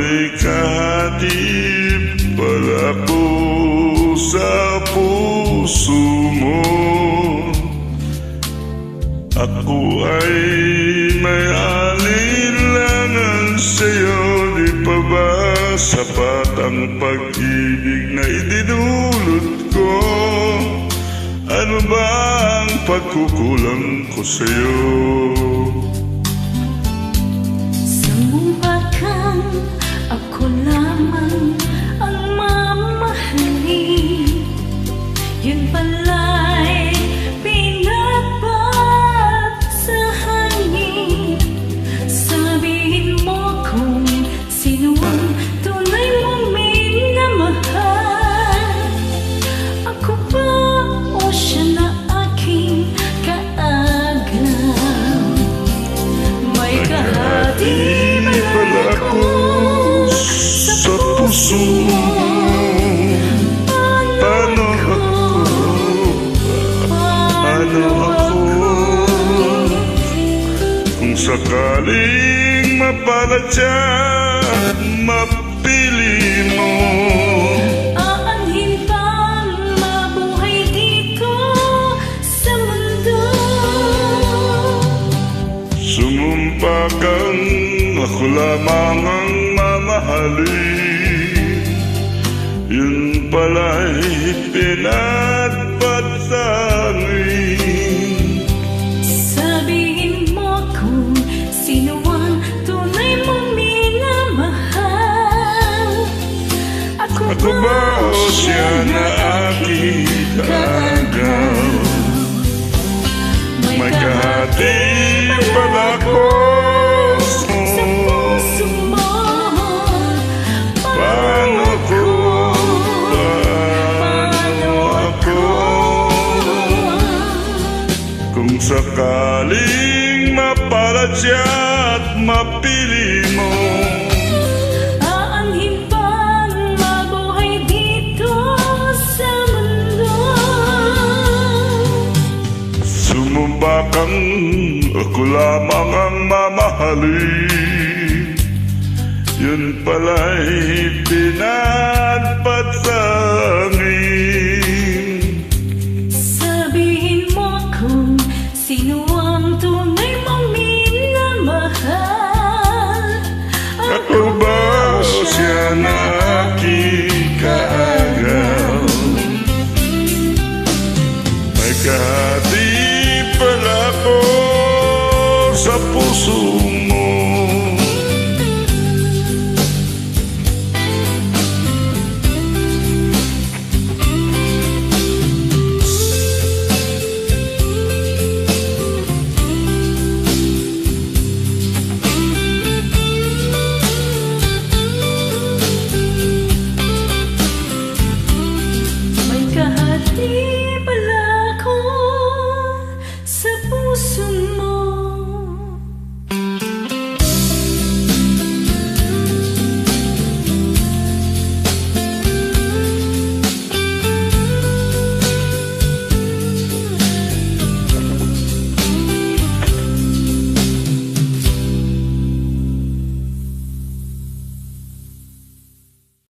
may kahatid pala ko sa puso mo. Ako ay may alinlangan sa'yo, di pa ba sapat ang pag-ibig na idinulot ko? Ano ba ang pagkukulang ko sa'yo? Sumubakang ako lamang ang mamahalin. Yun pala'y pinapat sa hangin. Sabihin mo kung sino ang tunay mong minamahal. Ako ba o siya na aking kaagaw? May kahati pala ako sa puso mo. Paano ako kung sakaling mapalad siya at mapili mo? Aanhin pang mabuhay dito sa mundo. Sumumpa kang ako lamang ang mamahalin. Yun pala'y pinatpat sa amin. Sabihin mo kung sino ang tunay mong minamahal. Ako ba o siya na aking kaagaw? May kahati pala ko sa puso mo. Paano ako kung sakaling mapalad siya at mapili mo? Aanhin pang mabuhay dito sa mundo. Sumubakang ako lamang ang mamahalin. Yun pala'y pinatpat sa